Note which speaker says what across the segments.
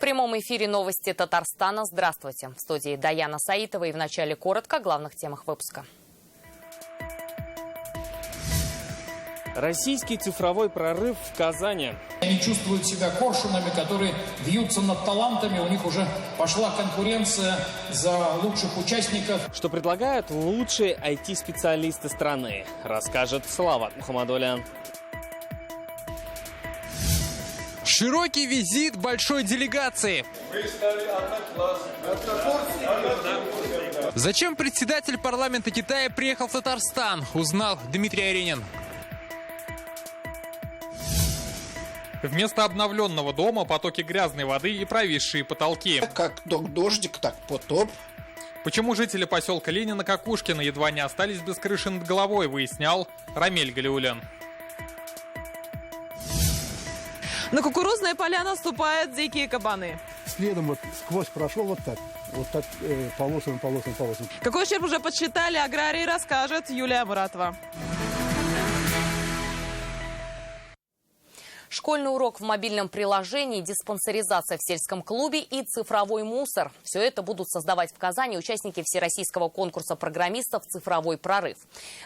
Speaker 1: прямом эфире новости Татарстана. Здравствуйте. В студии Даяна Саитова и в начале коротко о главных темах выпуска.
Speaker 2: Российский цифровой прорыв в Казани.
Speaker 3: Они чувствуют себя коршунами, которые вьются над талантами. У них уже пошла конкуренция за лучших участников.
Speaker 2: Что предлагают лучшие IT-специалисты страны, расскажет Салават Мухаммадуллин.
Speaker 4: Широкий визит большой делегации. Зачем председатель парламента Китая приехал в Татарстан, узнал Дмитрий Аренин. Вместо обновленного дома потоки грязной воды и провисшие потолки.
Speaker 5: Как дождик, так потоп.
Speaker 4: Почему жители поселка Ленина-Кокушкина едва не остались без крыши над головой, выяснял Рамиль Галиуллин.
Speaker 6: На кукурузные поля наступают дикие кабаны.
Speaker 7: Следом вот сквозь прошел вот так полосами.
Speaker 6: Какой ущерб уже подсчитали аграрии, расскажет Юлия Муратова.
Speaker 1: Школьный урок в мобильном приложении, диспансеризация в сельском клубе и цифровой мусор. Все это будут создавать в Казани участники всероссийского конкурса программистов «Цифровой прорыв».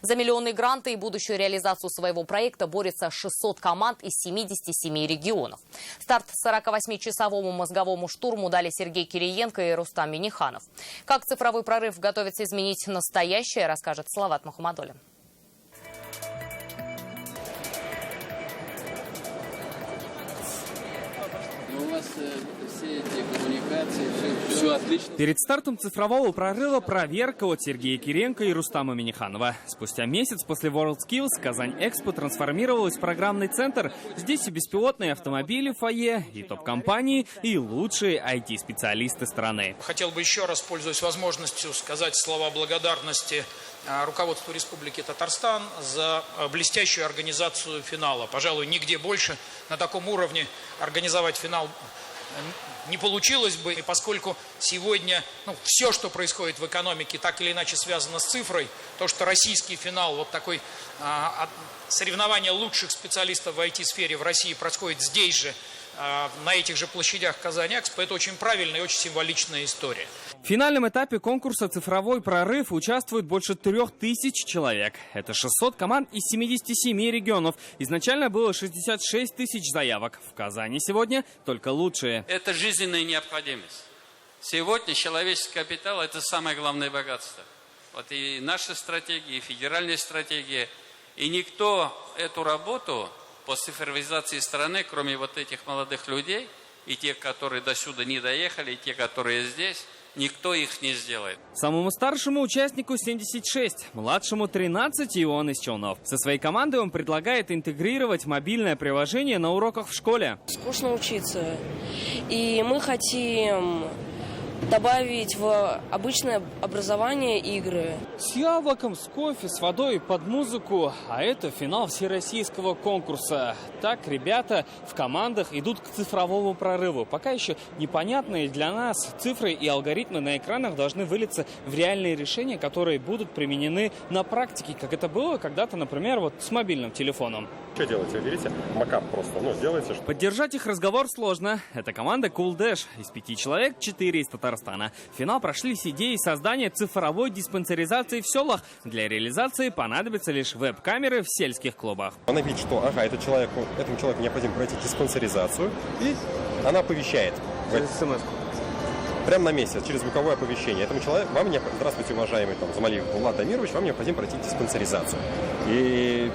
Speaker 1: За миллионные гранты и будущую реализацию своего проекта борются 600 команд из 77 регионов. Старт 48-часовому мозговому штурму дали Сергей Кириенко и Рустам Миниханов. Как цифровой прорыв готовится изменить настоящее, расскажет Салават Мухаммадуллин.
Speaker 8: Все эти коммуникации, все отлично.
Speaker 2: Перед стартом цифрового прорыва проверка от Сергея Кириенко и Рустама Миниханова. Спустя месяц после WorldSkills Казань-Экспо трансформировалась в программный центр. Здесь и беспилотные автомобили в фойе, и топ-компании, и лучшие IT-специалисты страны.
Speaker 3: Хотел бы еще раз, пользуясь возможностью, сказать слова благодарности руководству Республики Татарстан за блестящую организацию финала. Пожалуй, нигде больше на таком уровне организовать финал не получилось бы. И поскольку сегодня все, что происходит в экономике, так или иначе связано с цифрой, то, что российский финал, вот такой соревнование лучших специалистов в IT-сфере в России происходит здесь же, на этих же площадях Казань-Экспо, это очень правильная и очень символичная история.
Speaker 2: В финальном этапе конкурса «Цифровой прорыв» участвует больше 3000 человек. Это 600 команд из 77 регионов. Изначально было 66 тысяч заявок. В Казани сегодня только лучшие.
Speaker 8: Это жизненная необходимость. Сегодня человеческий капитал – это самое главное богатство. Вот и наша стратегия, и федеральная стратегия. И никто эту работу по цифровизации страны, кроме вот этих молодых людей, и тех, которые до сюда не доехали, и те, которые здесь, никто их не сделает.
Speaker 2: Самому старшему участнику 76, младшему 13, и он из Челнов. Со своей командой он предлагает интегрировать мобильное приложение на уроках в школе.
Speaker 9: Скучно учиться, и мы хотим добавить в обычное образование игры.
Speaker 2: С яблоком, с кофе, с водой под музыку. А это финал всероссийского конкурса. Так ребята в командах идут к цифровому прорыву. Пока еще непонятные для нас цифры и алгоритмы на экранах должны вылиться в реальные решения, которые будут применены на практике, как это было когда-то, например, вот с мобильным телефоном.
Speaker 10: Что делаете? Берите макап просто, делайте.
Speaker 2: Поддержать их разговор сложно. Это команда Cool Dash. Из 5 человек 4 из Татарстана. В финал прошли с идеей создания цифровой диспансеризации в селах. Для реализации понадобятся лишь веб-камеры в сельских клубах.
Speaker 10: Она видит, что этому человеку необходимо пройти диспансеризацию, и она оповещает.
Speaker 2: Через смс.
Speaker 10: Прямо на месте, через звуковое оповещение. Этому человеку, здравствуйте, уважаемый Замалиев Влад Дамирович, вам необходимо пройти диспансеризацию. И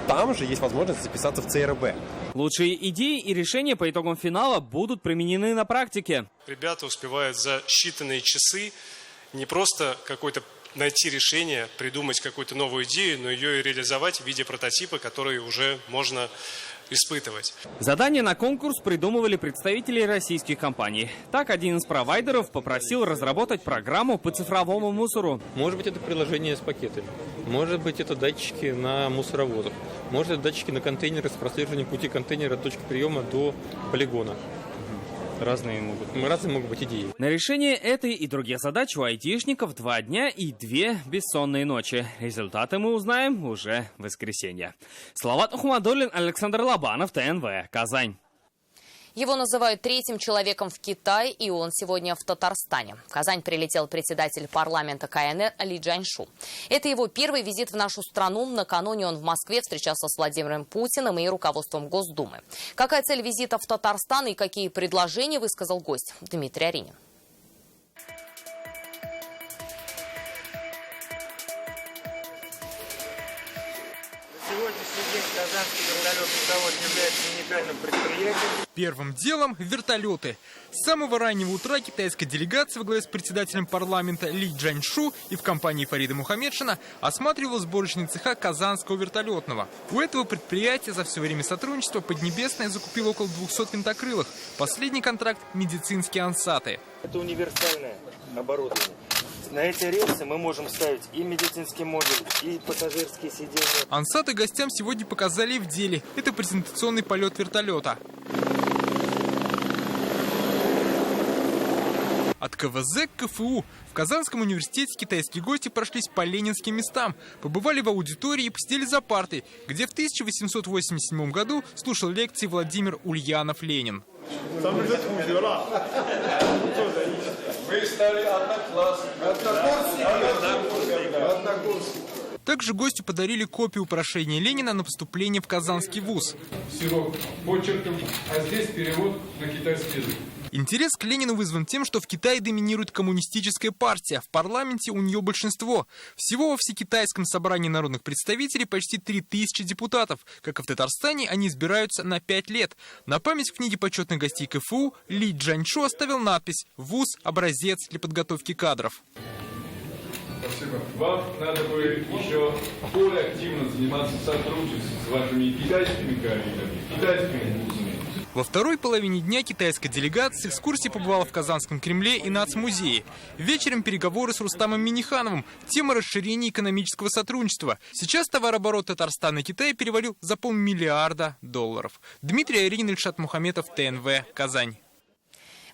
Speaker 10: там же есть возможность записаться в ЦРБ.
Speaker 2: Лучшие идеи и решения по итогам финала будут применены на практике.
Speaker 11: Ребята успевают за считанные часы не просто найти решение, придумать какую-то новую идею, но ее и реализовать в виде прототипа, который уже можно испытывать.
Speaker 2: Задание на конкурс придумывали представители российских компаний. Так, один из провайдеров попросил разработать программу по цифровому мусору.
Speaker 12: Может быть, это приложение с пакетами. Может быть, это датчики на мусоровозах. Может, это датчики на контейнеры с прослеживанием пути контейнера от точки приема до полигона. Разные могут быть идеи.
Speaker 2: На решение этой и других задач у айтишников 2 дня и 2 бессонные ночи. Результаты мы узнаем уже в воскресенье. Салават Мухаммадуллин, Александр Лобанов, ТНВ, Казань.
Speaker 1: Его называют третьим человеком в Китае, и он сегодня в Татарстане. В Казань прилетел председатель парламента КНР Ли Чжаньшу. Это его первый визит в нашу страну. Накануне он в Москве встречался с Владимиром Путиным и руководством Госдумы. Какая цель визита в Татарстан и какие предложения высказал гость? Дмитрий Аринин.
Speaker 13: Сегодняшний день казанский вертолетный завод является уникальным предприятием.
Speaker 4: Первым делом – вертолеты. С самого раннего утра китайская делегация во главе с председателем парламента Ли Чжаньшу и в компании Фарида Мухаммедшина осматривала сборочные цеха Казанского вертолетного. У этого предприятия за все время сотрудничества Поднебесная закупила около 200 винтокрылых. Последний контракт – медицинские ансаты.
Speaker 13: Это универсальное оборудование. На эти рельсы мы можем ставить и медицинский модуль, и пассажирские сиденья.
Speaker 4: Ансаты гостям сегодня показали в деле. Это презентационный полет вертолета. От КВЗ к КФУ. В Казанском университете китайские гости прошлись по ленинским местам, побывали в аудитории и посидели за партой, где в 1887 году слушал лекции Владимир Ульянов-Ленин.
Speaker 14: Вы стали
Speaker 4: Также гостю подарили копию прошения Ленина на поступление в Казанский вуз.
Speaker 14: Всего почерком, а здесь перевод на китайский язык.
Speaker 4: Интерес к Ленину вызван тем, что в Китае доминирует коммунистическая партия. В парламенте у нее большинство. Всего во Всекитайском собрании народных представителей почти 3000 депутатов. Как и в Татарстане, они избираются на 5 лет. На память в книге почетных гостей КФУ Ли Чжаньшу оставил надпись «ВУЗ – образец для подготовки кадров».
Speaker 14: Спасибо. Вам надо будет еще более активно заниматься сотрудничеством с вашими китайскими коллегами, китайскими вузами.
Speaker 4: Во второй половине дня китайская делегация с экскурсией побывала в Казанском Кремле и Нацмузее. Вечером переговоры с Рустамом Миннихановым. Тема расширения экономического сотрудничества. Сейчас товарооборот Татарстана и Китая перевалил за $500 миллиарда. Дмитрий Аринин, Ильшат Мухаметов, ТНВ, Казань.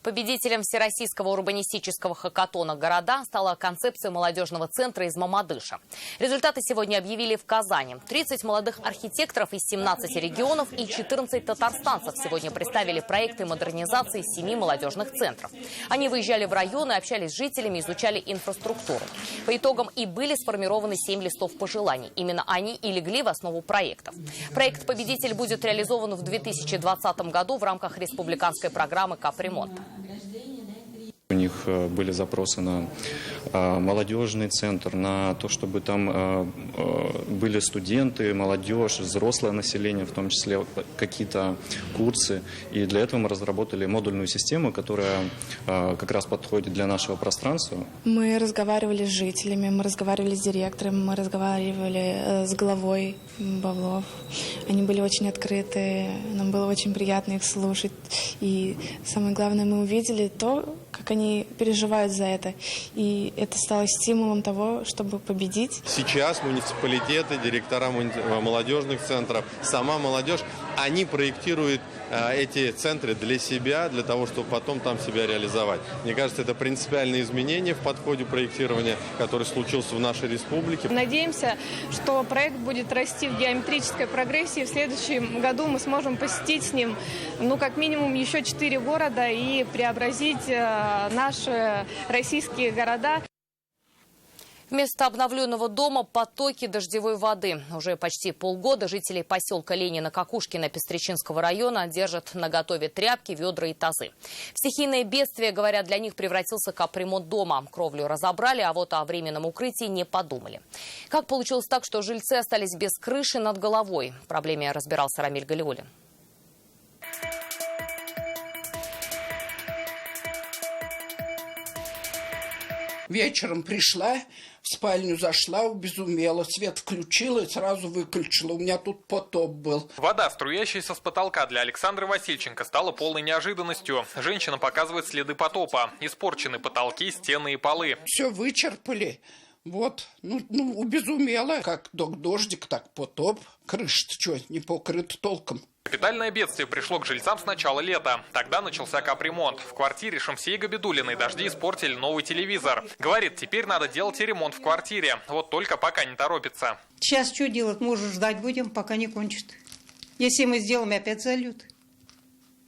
Speaker 1: Победителем Всероссийского урбанистического хакатона «Города» стала концепция молодежного центра из Мамадыша. Результаты сегодня объявили в Казани. 30 молодых архитекторов из 17 регионов и 14 татарстанцев сегодня представили проекты модернизации 7 молодежных центров. Они выезжали в районы, общались с жителями, изучали инфраструктуру. По итогам и были сформированы 7 листов пожеланий. Именно они и легли в основу проектов. Проект «Победитель» будет реализован в 2020 году в рамках республиканской программы «Капремонт».
Speaker 15: У них были запросы на молодежный центр, на то, чтобы там были студенты, молодежь, взрослое население, в том числе какие-то курсы. И для этого мы разработали модульную систему, которая как раз подходит для нашего пространства.
Speaker 16: Мы разговаривали с жителями, мы разговаривали с директором, мы разговаривали с главой Бавлов. Они были очень открыты, нам было очень приятно их слушать. И самое главное, мы увидели то, как они переживают за это. И это стало стимулом того, чтобы победить.
Speaker 17: Сейчас муниципалитеты, директора молодежных центров, сама молодежь, они проектируют эти центры для себя, для того, чтобы потом там себя реализовать. Мне кажется, это принципиальное изменение в подходе проектирования, который случился в нашей республике.
Speaker 18: Надеемся, что проект будет расти в геометрической прогрессии. В следующем году мы сможем посетить с ним, как минимум, еще 4 города и преобразить наши российские города.
Speaker 1: Вместо обновленного дома потоки дождевой воды. Уже почти полгода жители поселка Ленина-Кокушкина Пестричинского района держат наготове тряпки, ведра и тазы. В стихийное бедствие, говорят, для них превратился капремонт дома. Кровлю разобрали, а вот о временном укрытии не подумали. Как получилось так, что жильцы остались без крыши над головой? В проблеме разбирался Рамиль Галиуллин.
Speaker 5: Вечером пришла, в спальню зашла, убезумела, свет включила и сразу выключила. У меня тут потоп был.
Speaker 4: Вода, струящаяся с потолка, для Александры Васильченко стала полной неожиданностью. Женщина показывает следы потопа. Испорчены потолки, стены и полы.
Speaker 5: Все вычерпали. Вот, убезумела. Как дождик, так потоп. Крыша-то что, не покрыта толком.
Speaker 4: Капитальное бедствие пришло к жильцам с начала лета. Тогда начался капремонт. В квартире Шамсии Габидуллиной дожди испортили новый телевизор. Говорит, теперь надо делать и ремонт в квартире. Вот только пока не торопится.
Speaker 19: Сейчас что делать? Может, ждать будем, пока не кончит. Если мы сделаем, опять зальют.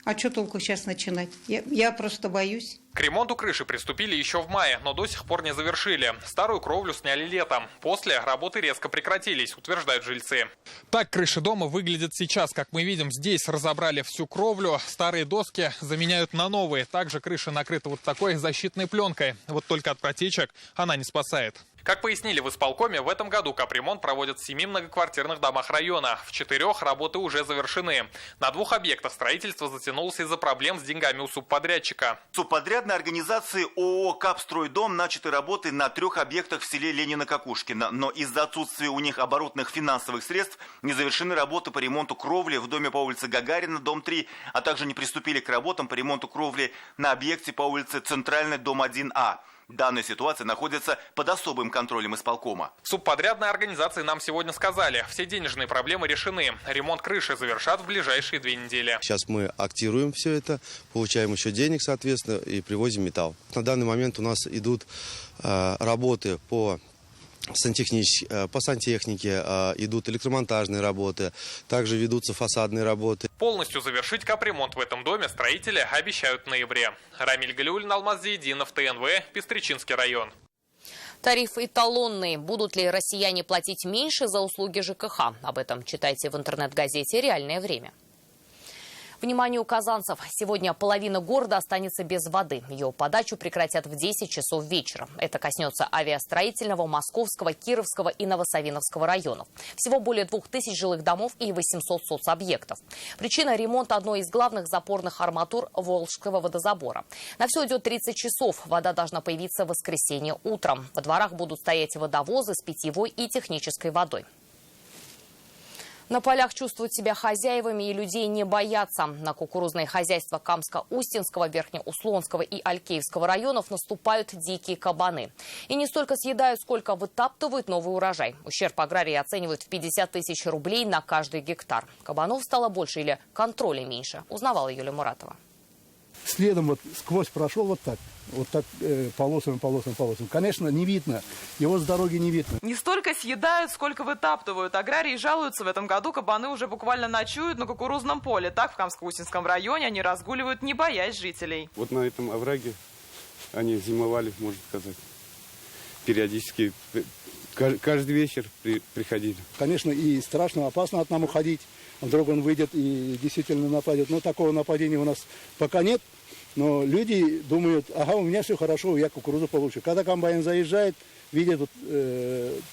Speaker 19: А что толку сейчас начинать? Я просто боюсь.
Speaker 20: К ремонту крыши приступили еще в мае, но до сих пор не завершили. Старую кровлю сняли летом. После работы резко прекратились, утверждают жильцы.
Speaker 4: Так крыша дома выглядит сейчас. Как мы видим, здесь разобрали всю кровлю. Старые доски заменяют на новые. Также крыша накрыта вот такой защитной пленкой. Вот только от протечек она не спасает.
Speaker 20: Как пояснили в исполкоме, в этом году капремонт проводят в 7 многоквартирных домах района. В 4 работы уже завершены. На 2 объектах строительство затянулось из-за проблем с деньгами у субподрядчика.
Speaker 21: Субподрядной организации ООО «Капстройдом» начаты работы на 3 объектах в селе Ленина-Кокушкина. Но из-за отсутствия у них оборотных финансовых средств не завершены работы по ремонту кровли в доме по улице Гагарина, дом 3, а также не приступили к работам по ремонту кровли на объекте по улице Центральной, дом 1А. Данная ситуация находится под особым контролем исполкома.
Speaker 20: В субподрядной организации нам сегодня сказали, все денежные проблемы решены. Ремонт крыши завершат в ближайшие 2 недели.
Speaker 22: Сейчас мы актируем все это, получаем еще денег, соответственно, и привозим металл. На данный момент у нас идут работы по сантехнике, идут электромонтажные работы, также ведутся фасадные работы.
Speaker 20: Полностью завершить капремонт в этом доме строители обещают в ноябре. Рамиль Галиуллин, Алмаз Зиединов, ТНВ, Пестричинский район.
Speaker 1: Тариф эталонный. Будут ли россияне платить меньше за услуги ЖКХ? Об этом читайте в интернет-газете «Реальное время». Вниманию казанцев! Сегодня половина города останется без воды. Ее подачу прекратят в 10 часов вечера. Это коснется авиастроительного, Московского, Кировского и Новосавиновского районов. Всего более 2000 жилых домов и 800 соцобъектов. Причина – ремонт одной из главных запорных арматур Волжского водозабора. На все идет 30 часов. Вода должна появиться в воскресенье утром. Во дворах будут стоять водовозы с питьевой и технической водой. На полях чувствуют себя хозяевами и людей не боятся. На кукурузные хозяйства Камско-Устинского, Верхнеуслонского и Алькеевского районов наступают дикие кабаны. И не столько съедают, сколько вытаптывают новый урожай. Ущерб аграрии оценивают в 50 тысяч рублей на каждый гектар. Кабанов стало больше или контроля меньше, узнавала Юлия Муратова.
Speaker 7: Следом вот сквозь прошел вот так полосами. Конечно, не видно, его с дороги не видно.
Speaker 6: Не столько съедают, сколько вытаптывают. Аграрии жалуются, в этом году кабаны уже буквально ночуют на кукурузном поле. Так в Камско-Устинском районе они разгуливают, не боясь жителей.
Speaker 23: Вот на этом овраге они зимовали, можно сказать, периодически. Каждый вечер приходили.
Speaker 7: Конечно, и страшно, опасно от нам уходить. Вдруг он выйдет и действительно нападет. Но такого нападения у нас пока нет. Но люди думают, ага, у меня все хорошо, я кукурузу получу. Когда комбайн заезжает, видят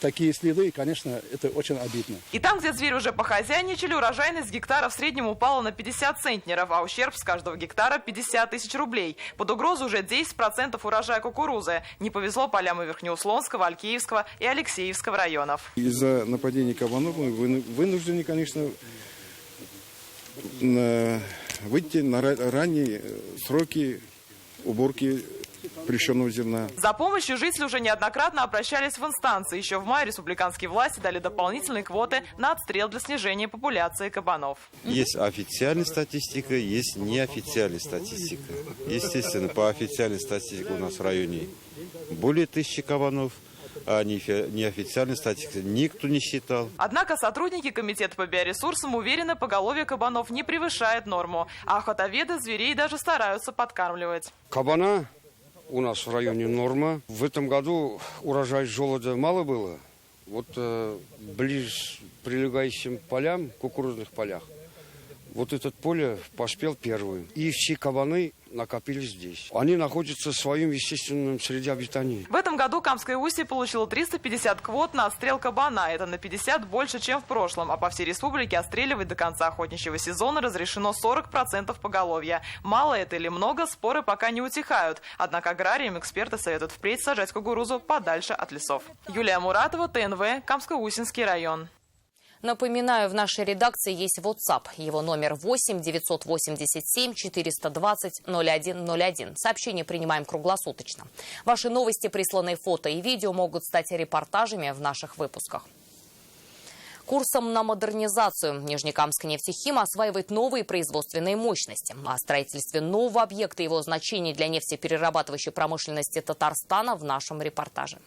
Speaker 7: такие следы, и, конечно, это очень обидно.
Speaker 6: И там, где звери уже похозяйничали, урожайность гектара в среднем упала на 50 центнеров, а ущерб с каждого гектара 50 тысяч рублей. Под угрозу уже 10% урожая кукурузы. Не повезло полям и Верхнеуслонского, Алькеевского и Алексеевского районов.
Speaker 23: Из-за нападения кабанов мы вынуждены, конечно, выйти на ранние сроки уборки прищенного зерна.
Speaker 6: За помощью жители уже неоднократно обращались в инстанции. Еще в мае республиканские власти дали дополнительные квоты на отстрел для снижения популяции кабанов.
Speaker 22: Есть официальная статистика, есть неофициальная статистика. Естественно, по официальной статистике у нас в районе более 1000 кабанов. А неофициальной статистики никто не считал.
Speaker 6: Однако сотрудники комитета по биоресурсам уверены, поголовье кабанов не превышает норму. А охотоведы зверей даже стараются подкармливать.
Speaker 23: Кабана у нас в районе норма. В этом году урожай желуди мало было. Вот ближе к прилегающим полям, кукурузных полях, вот это поле поспел первым. И все кабаны накопились здесь. Они находятся в своем естественном среде обитания.
Speaker 6: В этом году Камское Устье получило 350 квот на отстрел кабана. Это на 50 больше, чем в прошлом. А по всей республике отстреливать до конца охотничьего сезона разрешено 40% поголовья. Мало это или много, споры пока не утихают. Однако аграриям эксперты советуют впредь сажать кукурузу подальше от лесов. Юлия Муратова, ТНВ, Камско-Устинский район.
Speaker 1: Напоминаю, в нашей редакции есть WhatsApp. Его номер 8 987 420 0101. Сообщения принимаем круглосуточно. Ваши новости, присланные фото и видео могут стать репортажами в наших выпусках. Курсом на модернизацию Нижнекамская нефтехим осваивает новые производственные мощности. О строительстве нового объекта и его значении для нефтеперерабатывающей промышленности Татарстана в нашем репортаже.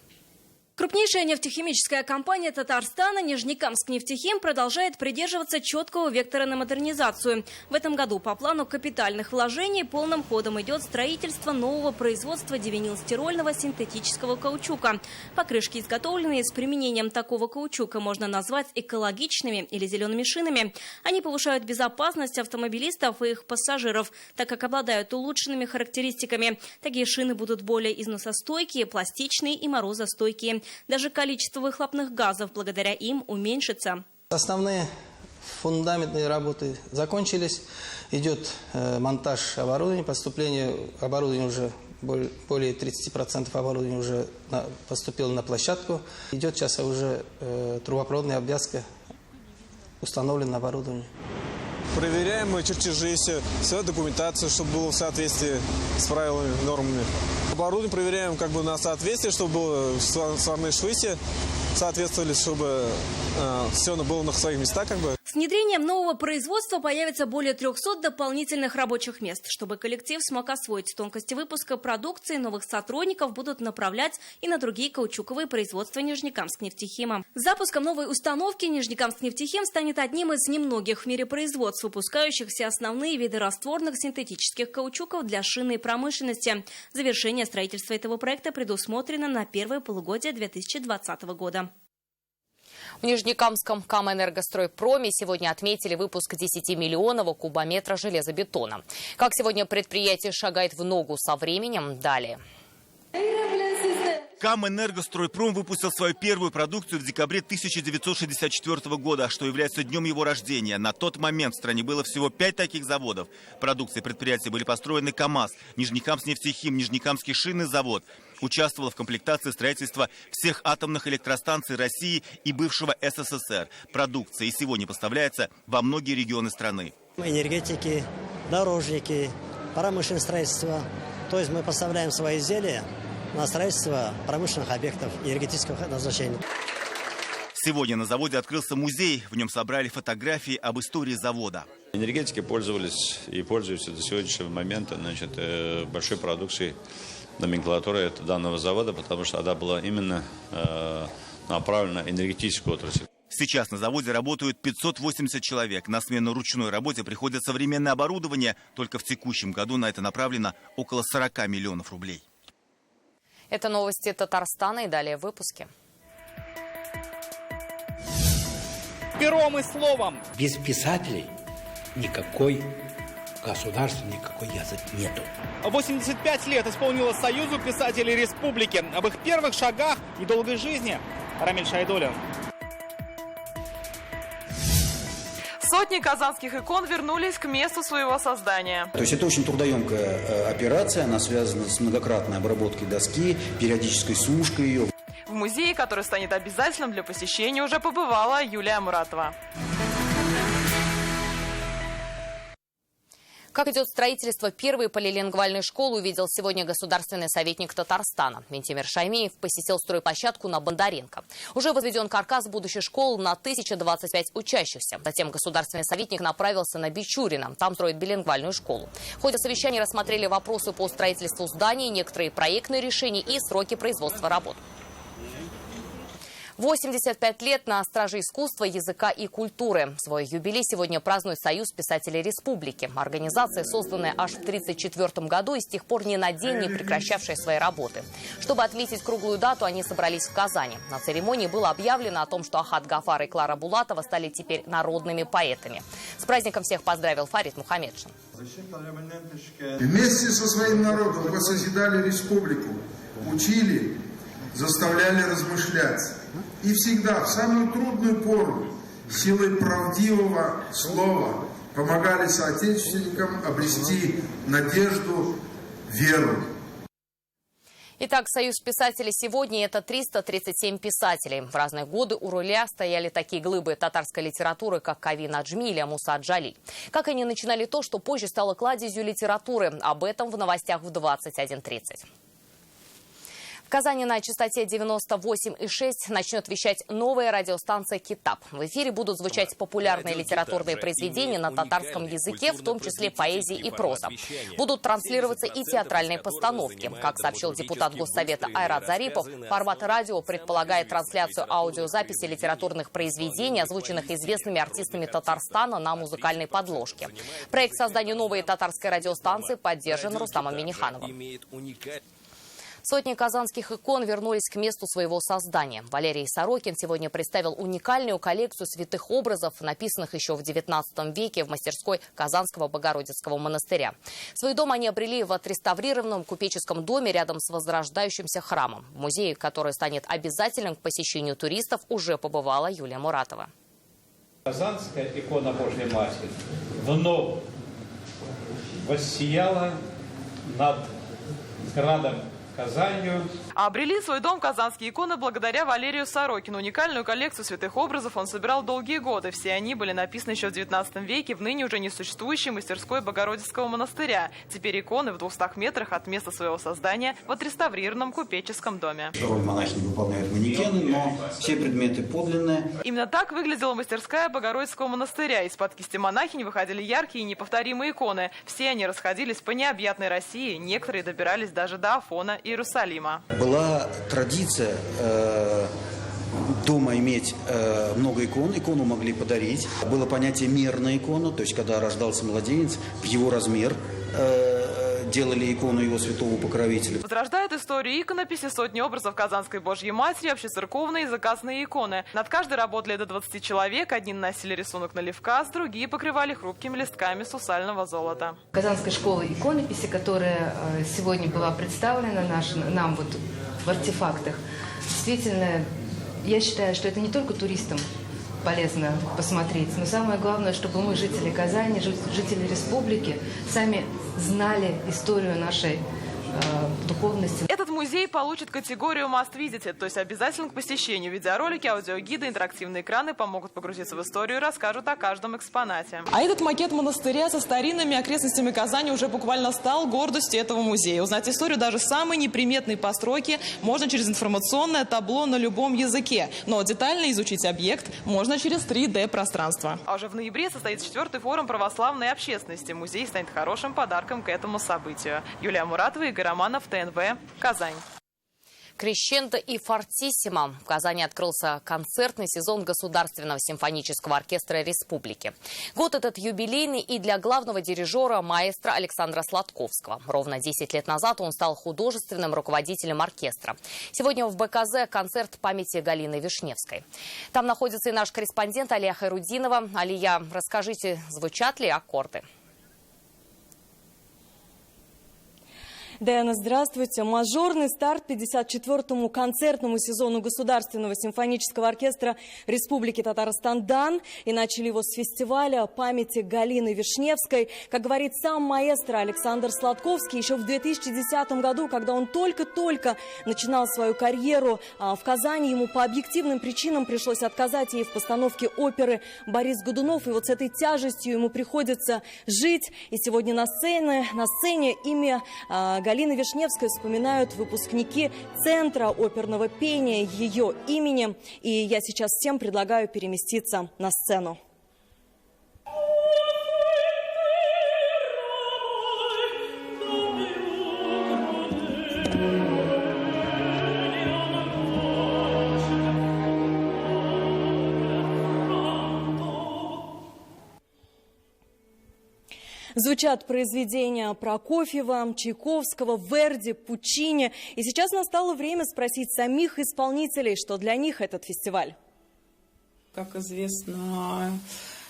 Speaker 3: Крупнейшая нефтехимическая компания Татарстана Нижнекамскнефтехим продолжает придерживаться четкого вектора на модернизацию. В этом году по плану капитальных вложений полным ходом идет строительство нового производства дивинилстирольного синтетического каучука. Покрышки, изготовленные с применением такого каучука, можно назвать экологичными или зелеными шинами. Они повышают безопасность автомобилистов и их пассажиров, так как обладают улучшенными характеристиками. Такие шины будут более износостойкие, пластичные и морозостойкие. Даже количество выхлопных газов благодаря им уменьшится.
Speaker 8: Основные фундаментные работы закончились. Идет монтаж оборудования, поступление оборудования уже более 30% оборудования уже поступило на площадку. Идет сейчас уже трубопроводная обвязка, установлено оборудование.
Speaker 9: Проверяем чертежи, всю документацию, чтобы было в соответствии с правилами, нормами. Оборудование проверяем на соответствие, чтобы было сварные швы соответствовали, чтобы все было на своих местах.
Speaker 3: С внедрением нового производства появится более 300 дополнительных рабочих мест. Чтобы коллектив смог освоить тонкости выпуска продукции, новых сотрудников будут направлять и на другие каучуковые производства Нижнекамскнефтехима. С запуском новой установки Нижнекамскнефтехим станет одним из немногих в мире производств, выпускающих все основные виды растворных синтетических каучуков для шинной промышленности. Завершение строительства этого проекта предусмотрено на первое полугодие 2020 года.
Speaker 1: В Нижнекамском Камэнергостройпроме сегодня отметили выпуск 10-миллионного кубометра железобетона. Как сегодня предприятие шагает в ногу со временем, далее.
Speaker 21: Камэнергостройпром выпустил свою первую продукцию в декабре 1964 года, что является днем его рождения. На тот момент в стране было всего 5 таких заводов. Продукции предприятия были построены КАМАЗ, Нижнекамскнефтехим, Нижнекамский шинный завод. Участвовала в комплектации строительства всех атомных электростанций России и бывшего СССР. Продукция и сегодня поставляется во многие регионы страны.
Speaker 24: Энергетики, дорожники, промышленное строительство. То есть мы поставляем свои изделия на строительство промышленных объектов энергетического назначения.
Speaker 21: Сегодня на заводе открылся музей. В нем собрали фотографии об истории завода.
Speaker 25: Энергетики пользовались и пользуются до сегодняшнего момента большой продукцией номенклатуры данного завода, потому что она была именно направлена на энергетическую отрасль.
Speaker 21: Сейчас на заводе работают 580 человек. На смену ручной работе приходит современное оборудование. Только в текущем году на это направлено около 40 миллионов рублей.
Speaker 1: Это новости Татарстана и далее в выпуске.
Speaker 26: Пером и словом.
Speaker 27: Без писателей никакой государства, никакой язык нету.
Speaker 26: 85 лет исполнилось Союзу писателей республики. Об их первых шагах и долгой жизни Рамиль Шайдуллин.
Speaker 6: Сотни казанских икон вернулись к месту своего создания.
Speaker 28: То есть это очень трудоемкая операция, она связана с многократной обработкой доски, периодической сушкой ее.
Speaker 6: В музее, который станет обязательным для посещения, уже побывала Юлия Муратова.
Speaker 1: Как идет строительство первой полилингвальной школы, увидел сегодня государственный советник Татарстана. Ментимир Шаймиев посетил стройплощадку на Бондаренко. Уже возведен каркас будущей школы на 1025 учащихся. Затем государственный советник направился на Бичурина. Там строят билингвальную школу. В ходе совещания рассмотрели вопросы по строительству зданий, некоторые проектные решения и сроки производства работ. 85 лет на страже искусства, языка и культуры. Свой юбилей сегодня празднует Союз писателей республики. Организация, созданная аж в 1934 году и с тех пор ни на день не прекращавшая свои работы. Чтобы отметить круглую дату, они собрались в Казани. На церемонии было объявлено о том, что Ахат Гафар и Клара Булатова стали теперь народными поэтами. С праздником всех поздравил Фарид Мухаммедшин.
Speaker 29: Вместе со своим народом вы созидали республику, учили, заставляли размышлять. И всегда, в самую трудную пору, силой правдивого слова помогали соотечественникам обрести надежду, веру.
Speaker 1: Итак, Союз писателей сегодня – это 337 писателей. В разные годы у руля стояли такие глыбы татарской литературы, как Кави Наджми или Муса Джалиль. Как они начинали то, что позже стало кладезью литературы. Об этом в новостях в 21:30. В Казани на частоте 98,6 начнет вещать новая радиостанция «Китап». В эфире будут звучать популярные литературные произведения на татарском языке, в том числе поэзии и проза. Будут транслироваться и театральные постановки. Как сообщил депутат Госсовета Айрат Зарипов, формат радио предполагает трансляцию аудиозаписи литературных произведений, озвученных известными артистами Татарстана на музыкальной подложке. Проект создания новой татарской радиостанции поддержан Рустамом Миннихановым. Сотни казанских икон вернулись к месту своего создания. Валерий Сорокин сегодня представил уникальную коллекцию святых образов, написанных еще в XIX веке в мастерской Казанского Богородицкого монастыря. Свой дом они обрели в отреставрированном купеческом доме рядом с возрождающимся храмом. В музее, который станет обязательным к посещению туристов, уже побывала Юлия Муратова.
Speaker 2: Казанская икона Божьей Матери вновь воссияла над градом Казанью.
Speaker 6: А обрели свой дом казанские иконы благодаря Валерию Сорокину. Уникальную коллекцию святых образов он собирал долгие годы. Все они были написаны еще в XIX веке в ныне уже несуществующей мастерской Богородицкого монастыря. Теперь иконы в 200 метрах от места своего создания в отреставрированном купеческом доме.
Speaker 28: Роль монахини выполняют манекены, но все предметы подлинные.
Speaker 6: Именно так выглядела мастерская Богородицкого монастыря. Из-под кисти монахини выходили яркие и неповторимые иконы. Все они расходились по необъятной России. Некоторые добирались даже до Афона и Иерусалима.
Speaker 28: Была традиция дома иметь много икон. Икону могли подарить. Было понятие мерная икона, то есть когда рождался младенец, в его размер делали икону его святого покровителя.
Speaker 6: Возрождают историю иконописи сотни образов Казанской Божьей Матери, общецерковные и заказные иконы. Над каждой работали до 20 человек. Одни наносили рисунок на левказ, другие покрывали хрупкими листками сусального золота.
Speaker 10: Казанская школа иконописи, которая сегодня была представлена нам вот в артефактах, действительно, я считаю, что это не только туристам полезно посмотреть, но самое главное, чтобы мы, жители Казани, жители республики, сами знали историю нашей духовности.
Speaker 6: Этот музей получит категорию «Must Visit», то есть обязательно к посещению. Видеоролики, аудиогиды, интерактивные экраны помогут погрузиться в историю и расскажут о каждом экспонате.
Speaker 11: А этот макет монастыря со старинными окрестностями Казани уже буквально стал гордостью этого музея. Узнать историю даже самой неприметной постройки можно через информационное табло на любом языке. Но детально изучить объект можно через 3D-пространство.
Speaker 6: А уже в ноябре состоится 4-й форум православной общественности. Музей станет хорошим подарком к этому событию. Юлия Муратова, Игорь Романов, ТНВ, Казань.
Speaker 1: Крещендо и фортиссимо. В Казани открылся концертный сезон Государственного симфонического оркестра Республики. Год этот юбилейный и для главного дирижера маэстро Александра Сладковского. Ровно 10 лет назад он стал художественным руководителем оркестра. Сегодня в БКЗ концерт памяти Галины Вишневской. Там находится и наш корреспондент Алия Хайрудинова. Алия, расскажите, звучат ли аккорды?
Speaker 12: Дайана, здравствуйте. Мажорный старт 54-му концертному сезону Государственного симфонического оркестра Республики Татарстан дан. И начали его с фестиваля памяти Галины Вишневской. Как говорит сам маэстро Александр Сладковский, еще в 2010 году, когда он только-только начинал свою карьеру в Казани, ему по объективным причинам пришлось отказать ей в постановке оперы «Борис Годунов». И вот с этой тяжестью ему приходится жить. И сегодня на сцене имя Галины Вишневской вспоминают выпускники Центра оперного пения ее имени. И я сейчас всем предлагаю переместиться на сцену. Звучат произведения Прокофьева, Чайковского, Верди, Пуччини. И сейчас настало время спросить самих исполнителей, что для них этот фестиваль.
Speaker 13: Как известно,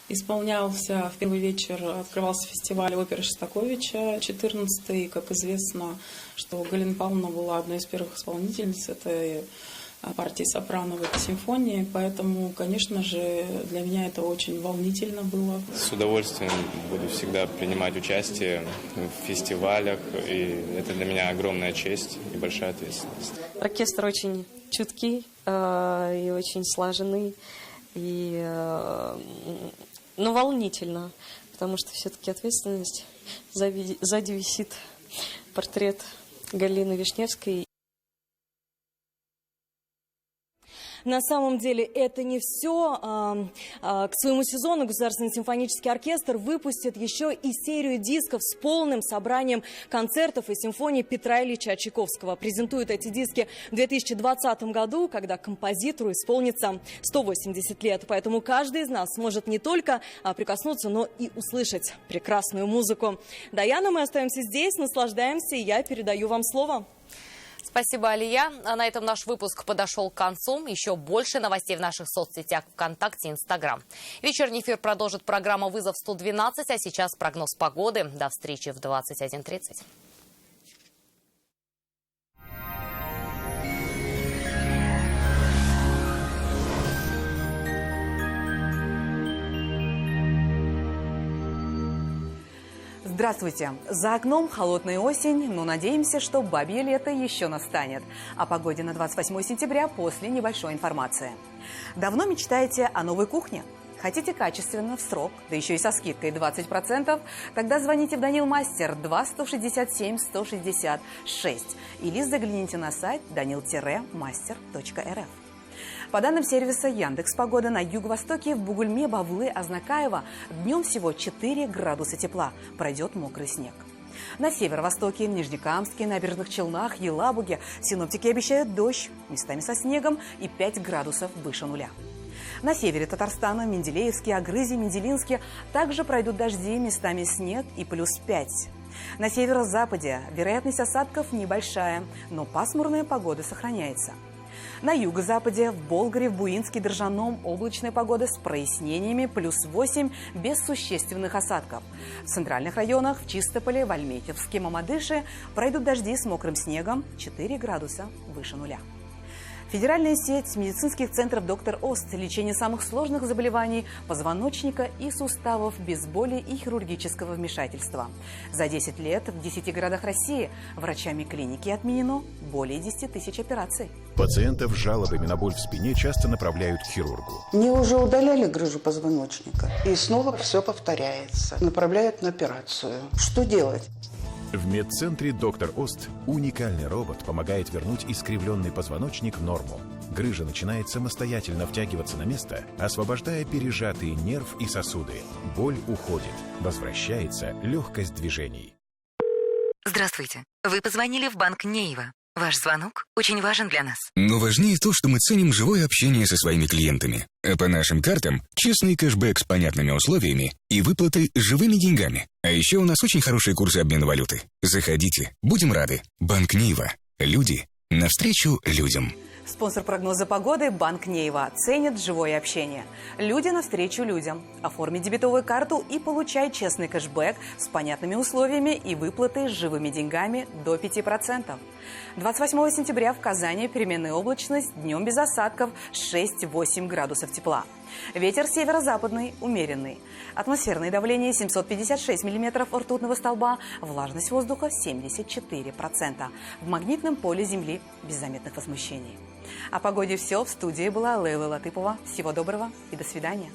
Speaker 13: исполнялся в первый вечер, открывался фестиваль оперы Шостаковича, 14-й. Как известно, что Галина Павловна была одной из первых исполнительниц этой партии сопрано в этой симфонии, поэтому, конечно же, для меня это очень волнительно было.
Speaker 14: С удовольствием буду всегда принимать участие в фестивалях, и это для меня огромная честь и большая ответственность.
Speaker 15: Оркестр очень чуткий и очень слаженный, и волнительно, потому что все-таки ответственность, сзади висит портрет Галины Вишневской.
Speaker 12: На самом деле это не все. К своему сезону Государственный симфонический оркестр выпустит еще и серию дисков с полным собранием концертов и симфоний Петра Ильича Чайковского. Презентуют эти диски в 2020 году, когда композитору исполнится 180 лет. Поэтому каждый из нас сможет не только прикоснуться, но и услышать прекрасную музыку. Даяна, мы остаемся здесь, наслаждаемся, и я передаю вам слово.
Speaker 1: Спасибо, Алия. А на этом наш выпуск подошел к концу. Еще больше новостей в наших соцсетях ВКонтакте и Инстаграм. Вечерний эфир продолжит программа «Вызов-112», а сейчас прогноз погоды. До встречи в 21:30.
Speaker 4: Здравствуйте! За окном холодная осень, но надеемся, что бабье лето еще настанет. О погоде на 28 сентября после небольшой информации. Давно мечтаете о новой кухне? Хотите качественно, в срок, да еще и со скидкой 20%? Тогда звоните в Данил Мастер 2-167-166 или загляните на сайт danil-master.rf. По данным сервиса Яндекс.Погода, на юго-востоке в Бугульме, Бавлы, Азнакаево днем всего 4 градуса тепла. Пройдет мокрый снег. На северо-востоке, в Нижнекамске, Набережных Челнах, Елабуге синоптики обещают дождь, местами со снегом, и 5 градусов выше нуля. На севере Татарстана, Менделеевске, Агрызе, Менделинске также пройдут дожди, местами снег и +5. На северо-западе вероятность осадков небольшая, но пасмурная погода сохраняется. На юго-западе, в Болгаре, в Буинске, Дрожжаном облачная погода с прояснениями +8 без существенных осадков. В центральных районах, в Чистополе, в Альметьевске, Мамадыше пройдут дожди с мокрым снегом 4 градуса выше нуля. Федеральная сеть медицинских центров «Доктор Ост» лечение самых сложных заболеваний позвоночника и суставов без боли и хирургического вмешательства. За 10 лет в 10 городах России врачами клиники отменено более 10 тысяч операций.
Speaker 5: Пациентов с жалобами на боль в спине часто направляют к хирургу.
Speaker 7: Мне уже удаляли грыжу позвоночника, и снова все повторяется. Направляют на операцию. Что делать?
Speaker 5: В медцентре «Доктор Ост» уникальный робот помогает вернуть искривленный позвоночник в норму. Грыжа начинает самостоятельно втягиваться на место, освобождая пережатые нерв и сосуды. Боль уходит, возвращается легкость движений.
Speaker 16: Здравствуйте. Вы позвонили в банк Нейва. Ваш звонок очень важен для нас.
Speaker 17: Но важнее то, что мы ценим живое общение со своими клиентами. А по нашим картам честный кэшбэк с понятными условиями и выплатой живыми деньгами. А еще у нас очень хорошие курсы обмена валюты. Заходите, будем рады. Банк Нейва. Люди навстречу людям.
Speaker 4: Спонсор прогноза погоды – Банк Нейва. Ценит живое общение. Люди навстречу людям. Оформи дебетовую карту и получай честный кэшбэк с понятными условиями и выплатой с живыми деньгами до 5%. 28 сентября в Казани переменная облачность, днем без осадков, 6-8 градусов тепла. Ветер северо-западный, умеренный. Атмосферное давление 756 миллиметров ртутного столба, влажность воздуха 74%. В магнитном поле Земли без заметных возмущений. О погоде все. В студии была Лейла Латыпова. Всего доброго и до свидания.